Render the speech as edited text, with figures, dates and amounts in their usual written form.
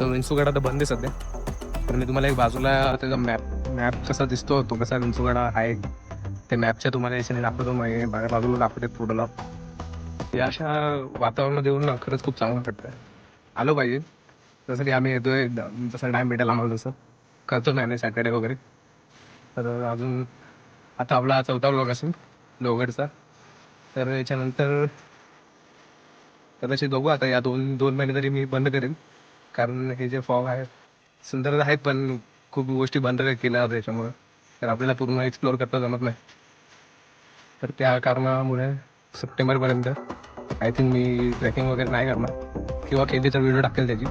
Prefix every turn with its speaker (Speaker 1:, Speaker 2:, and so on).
Speaker 1: तर विंचूगड आता बंद आहे सध्या. तर मी तुम्हाला एक बाजूला त्याचा मॅप कसा दिसतो, तो कसा विंचूगड आहे ते मॅपच्या तुम्हाला याच्याने दाखवतो. बाजूला दाखवते फोटोला. या अशा वातावरणात येऊन ना खरंच खूप चांगलं वाटतं. आलो पाहिजे. जसं की आम्ही येतोय जसं टाईम भेटेल आम्हाला, जसं करतो नाही सॅटर्डे वगैरे. तर अजून आता आपला 4था व्लॉग असेल लोहगडचा. तर याच्यानंतर कदाचित बघू आता, या 2 महिने तरी मी बंद करेन. कारण हे जे फॉग आहे सुंदर आहेत, पण खूप गोष्टी बंद केल्या त्याच्यामुळं. तर आपल्याला पूर्ण एक्सप्लोअर करता जमत नाही. तर त्या कारणामुळे सप्टेंबरपर्यंत आय थिंक मी ट्रेकिंग वगैरे नाही करणार, किंवा केली तर व्हिडिओ टाकेल त्याची.